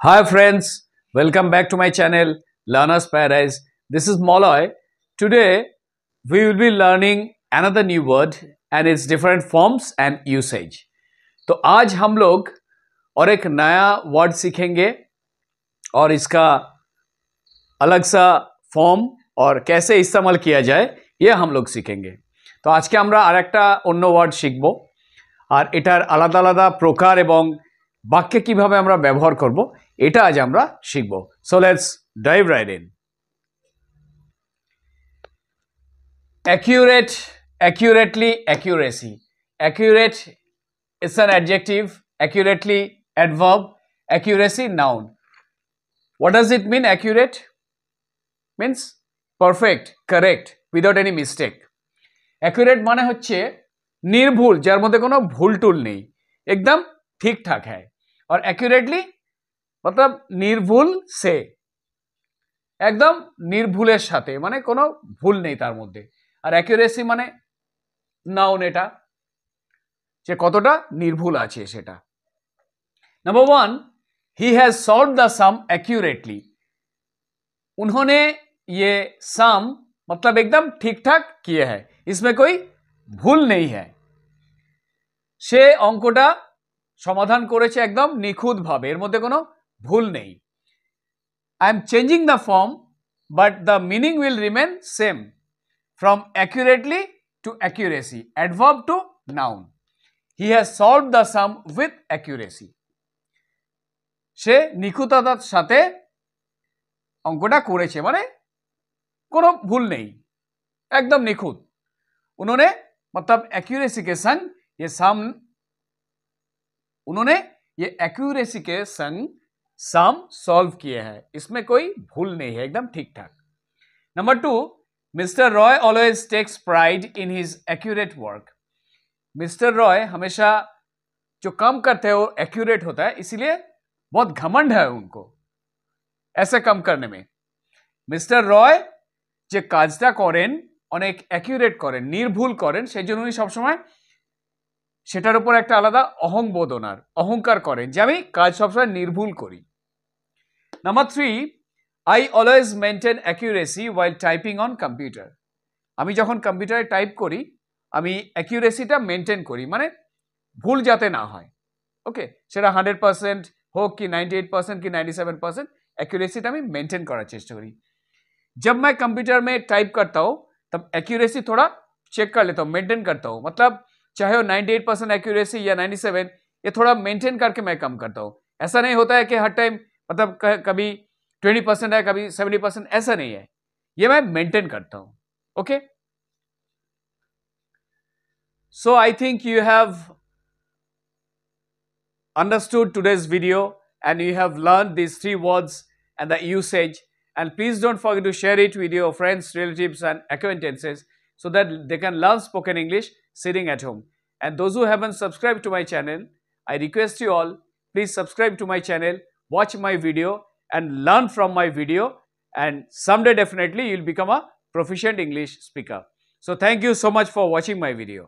Hi friends, welcome back to my channel Learner's Paradise. This is Molloy. Today we will be learning another new word and its different forms and usage. तो आज हम लोग और एक नया word सीखेंगे और इसका अलग सा फॉर्म और कैसे इस्तेमाल किया जाए ये हम लोग सीखेंगे। तो आज के আমরা আরেকটা অন্য ওয়ার্ড শিখব আর এটার আলাদা আলাদা প্রকার এবং বাক্যে কিভাবে আমরা ব্যবহার করব এটা আজ আমরা শিখব। So let's dive right in. Accurate, accurately, accuracy. Accurate is an adjective, accurately adverb, accuracy noun. What does it mean accurate? Means perfect, correct, without any mistake. Accurate মানে হচ্ছে নির্ভুল, যার মধ্যে কোনো ভুল টুল নেই, একদম ठीक-ठाक है। और accurately मतलब নির্ভুল সে, একদম নির্ভুলের সাথে, মানে কোনো ভুল নেই তার মধ্যে। আর অ্যাকুরেসি মানে নাউন, এটা যে কতটা নির্ভুল আছে সেটা। Number 1, he has solved the sum accurately. उन्होंने ये सम मतलब एकदम ठीक-ठाक किया है, इसमें कोई ভুল नहीं है। সে অঙ্কটা সমাধান করেছে একদম নিখুঁতভাবে, এর মধ্যে কোনো ভুল নেই। I am changing the form but the meaning will remain same. From accurately to accuracy, adverb to noun. He has solved the sum with accuracy. সে নিখুঁততার সাথে অঙ্কটা করেছে, মানে কোনো ভুল নেই, एकदम निखुत। उन्होंने मतलब एक्यूरेसी के संग ये सम, उन्होंने ये एक्यूरेसी के संग सम सॉल्व किए हैं, इसमें कोई भूल नहीं है, एकदम ठीक ठाक। Number 2, mister Roy always takes pride in his accurate work. Mister Roy हमेशा जो काम करते हैं वो एक्यूरेट होता है, इसीलिए बहुत घमंड है उनको ऐसे काम करने में। मिस्टर रॉय যে কাজটা করেন অনেক অ্যাকিউরেট করেন, নির্ভুল করেন, সেই জন্য উনি সবসময় সেটার উপর একটা আলাদা অহংবোধ, ওনার অহংকার করেন যে আমি কাজ সবসময় নির্ভুল করি। Number 3, I always maintain accuracy while typing on computer. আমি যখন কম্পিউটারে টাইপ করি আমি অ্যাকিউরেসিটা মেনটেন করি, মানে ভুল যাতে না হয়। ওকে, সেটা 100% হোক কি 98% কি 97%, एक्यूरेसी আমি मेंटेन करार चेष्टा करी। जब मैं कंप्यूटर में टाइप करता हूँ तब एक्यूरेसी थोड़ा चेक कर लेता हूँ, मेंटेन करता हूँ, मतलब चाहे वो 98% एक्यूरेसी या 97, ये थोड़ा मेंटेन करके मैं काम करता हूँ। ऐसा नहीं होता है कि हर टाइम मतलब कभी 20% है कभी 70%, ऐसा नहीं है, ये मैं मेंटेन करता हूँ। Okay, so I think you have understood today's video and you have learned these 3 words and the usage. And please don't forget to share it with your friends, relatives and acquaintances so that they can learn spoken English sitting at home. And those who haven't subscribed to my channel, I request you all, please subscribe to my channel, watch my video and learn from my video, and someday definitely you'll become a proficient English speaker. So thank you so much for watching my video.